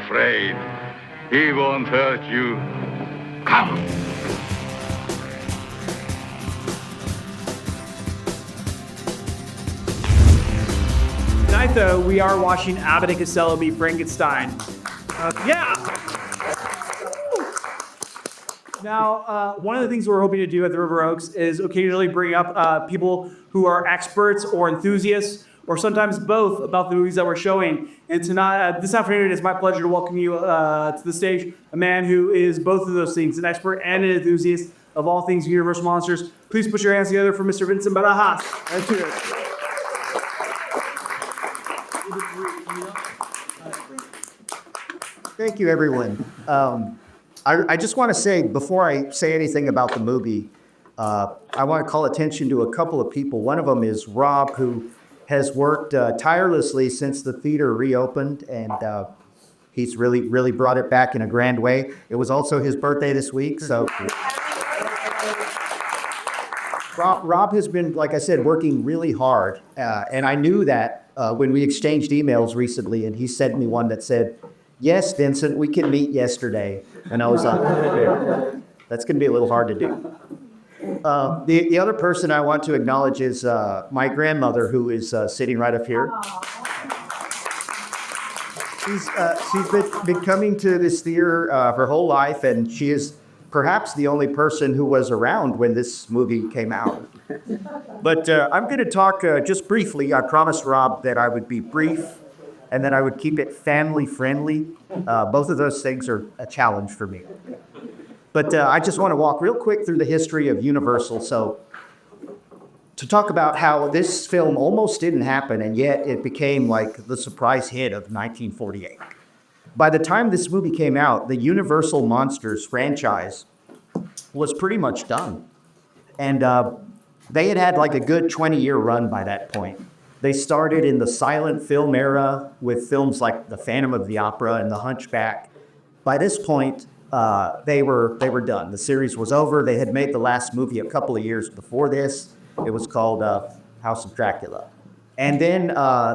afraid. He won't hurt you. Come. Tonight, though, we are watching Abbott Costello Meet Frankenstein. Now, one of the things we're hoping to do at the River Oaks is occasionally bring up people who are experts or enthusiasts, or sometimes both, about the movies that we're showing. And tonight, this afternoon, it's my pleasure to welcome you to the stage, a man who is both of those things, an expert and an enthusiast of all things Universal Monsters. Please put your hands together for Mr. Vincent Barajas. Thank you. Thank you, everyone. I just want to say, before I say anything about the movie, I want to call attention to a couple of people. One of them is Rob, who has worked tirelessly since the theater reopened, and he's really brought it back in a grand way. It was also his birthday this week, so Rob has been, like I said, working really hard, and I knew that when we exchanged emails recently, and he sent me one that said, "Yes, Vincent, we can meet yesterday." And I was like, that's going to be a little hard to do. The other person I want to acknowledge is my grandmother, who is sitting right up here. She's been coming to this theater her whole life, and she is perhaps the only person who was around when this movie came out. But I'm going to talk just briefly. I promised Rob that I would be brief and that I would keep it family-friendly. Both of those things are a challenge for me. But I just want to walk real quick through the history of Universal. So to talk about how this film almost didn't happen, and yet it became like the surprise hit of 1948. By the time this movie came out, the Universal Monsters franchise was pretty much done. And they had like a good 20-year run by that point. They started in the silent film era with films like The Phantom of the Opera and The Hunchback. By this point, they were done. The series was over. They had made the last movie a couple of years before this. It was called House of Dracula. And then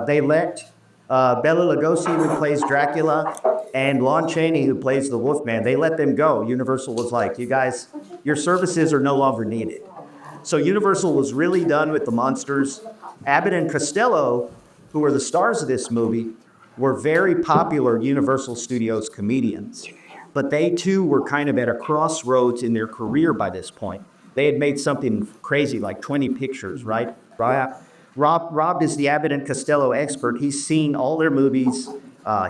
they let Bela Lugosi, who plays Dracula, and Lon Chaney, who plays the Wolfman, they let them go. Universal was like, you guys, your services are no longer needed. So Universal was really done with the monsters. Abbott and Costello, who were the stars of this movie, were very popular Universal Studios comedians. But they too were kind of at a crossroads in their career by this point. They had made something crazy, like 20 pictures, right? Rob is the Abbott and Costello expert. He's seen all their movies.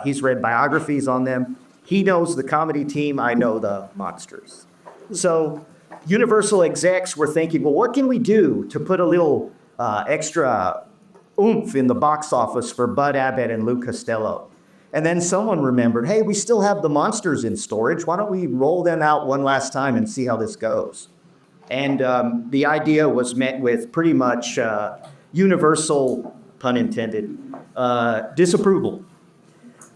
He's read biographies on them. He knows the comedy team. I know the monsters. So Universal execs were thinking, well, what can we do to put a little extra oomph in the box office for Bud Abbott and Lou Costello? And then someone remembered, hey, we still have the monsters in storage. Why don't we roll them out one last time and see how this goes? And the idea was met with pretty much universal, pun intended, disapproval.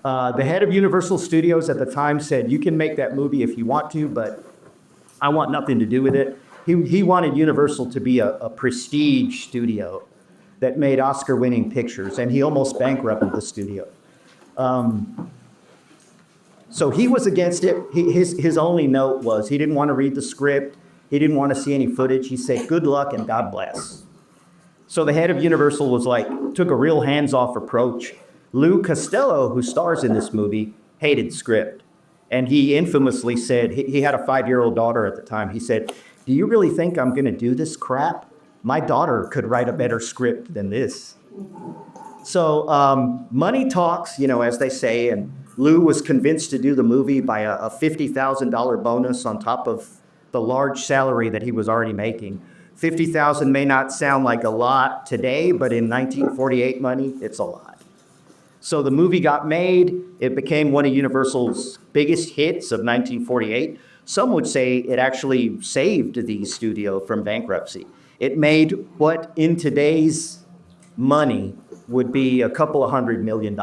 The head of Universal Studios at the time said, you can make that movie if you want to, but I want nothing to do with it. He wanted Universal to be a prestige studio that made Oscar-winning pictures, and he almost bankrupted the studio. So he was against it. His only note was he didn't want to read the script. He didn't want to see any footage. He said, good luck and God bless. So the head of Universal was like, took a real hands-off approach. Lou Costello, who stars in this movie, hated script. And he infamously said, he had a 5-year-old daughter at the time. He said, do you really think I'm going to do this crap? My daughter could write a better script than this. So money talks, as they say, and Lou was convinced to do the movie by a $50,000 bonus on top of the large salary that he was already making. $50,000 may not sound like a lot today, but in 1948 money, it's a lot. So the movie got made. It became one of Universal's biggest hits of 1948. Some would say it actually saved the studio from bankruptcy. It made what in today's money would be a couple of $100 million,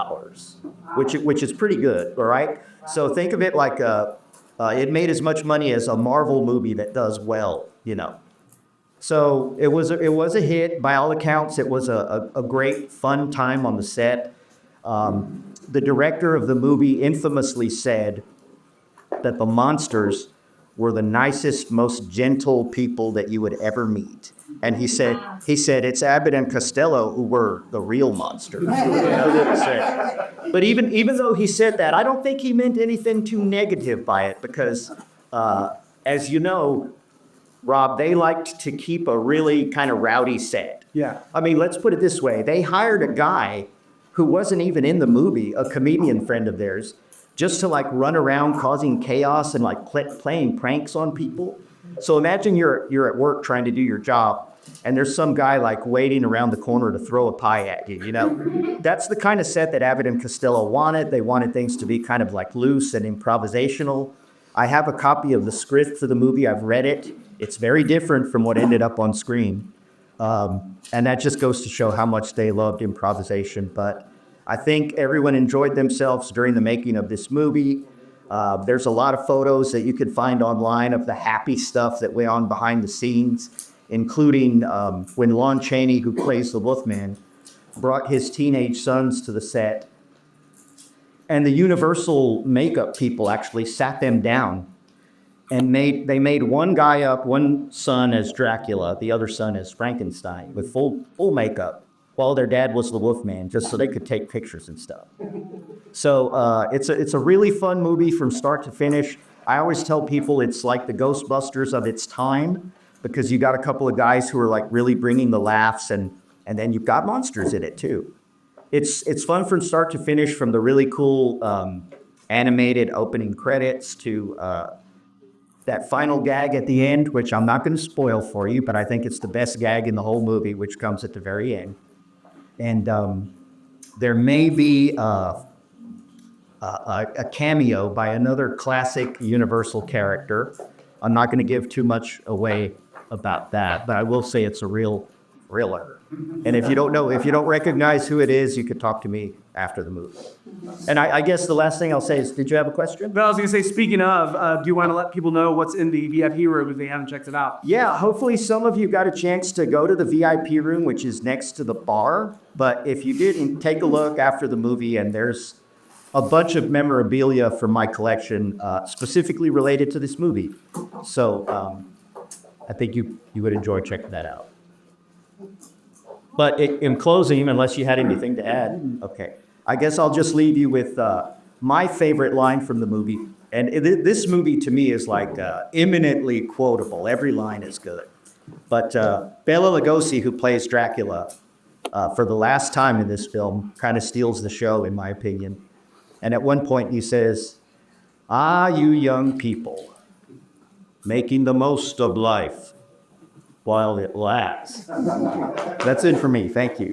which is pretty good, all right? So think of it like it made as much money as a Marvel movie that does well, So it was a hit. By all accounts, it was a great, fun time on the set. the director of the movie infamously said that the monsters were the nicest, most gentle people that you would ever meet. And he said it's Abbott and Costello who were the real monsters. But even though he said that, I don't think he meant anything too negative by it because, as you know, Rob, they liked to keep a really kind of rowdy set. Yeah. I mean, let's put it this way. They hired a guy who wasn't even in the movie, a comedian friend of theirs, just to like run around causing chaos and like playing pranks on people. So imagine you're at work trying to do your job and there's some guy like waiting around the corner to throw a pie at you, you know? That's the kind of set that Abbott and Costello wanted. They wanted things to be kind of like loose and improvisational. I have a copy of the script for the movie. I've read it. It's very different from what ended up on screen. And that just goes to show how much they loved improvisation. But I think everyone enjoyed themselves during the making of this movie. There's a lot of photos that you can find online of the happy stuff that went on behind the scenes, including when Lon Chaney, who plays the Wolfman, brought his teenage sons to the set. And the Universal makeup people actually sat them down and they made one guy up, one son as Dracula, the other son as Frankenstein, with full makeup, while their dad was the Wolfman, just so they could take pictures and stuff. So it's a really fun movie from start to finish. I always tell people it's like the Ghostbusters of its time, because you got a couple of guys who are like really bringing the laughs, and then you've got monsters in it too. It's fun from start to finish, from the really cool animated opening credits to that final gag at the end, which I'm not going to spoil for you, but I think it's the best gag in the whole movie, which comes at the very end. And there may be a cameo by another classic Universal character. I'm not going to give too much away about that, but I will say it's a real thriller. And if you don't recognize who it is, you could talk to me after the movie. And I guess the last thing I'll say is, did you have a question? But I was going to say, speaking of, do you want to let people know what's in the VIP room if they haven't checked it out? Yeah, hopefully some of you got a chance to go to the VIP room, which is next to the bar. But if you didn't, take a look after the movie, and there's a bunch of memorabilia from my collection specifically related to this movie. So I think you would enjoy checking that out. But in closing, unless you had anything to add, okay, I guess I'll just leave you with my favorite line from the movie. And this movie to me is like eminently quotable. Every line is good. But Bela Lugosi, who plays Dracula, for the last time in this film, kind of steals the show, in my opinion. And at one point he says, "Ah, you young people, making the most of life while it lasts." That's it for me. Thank you.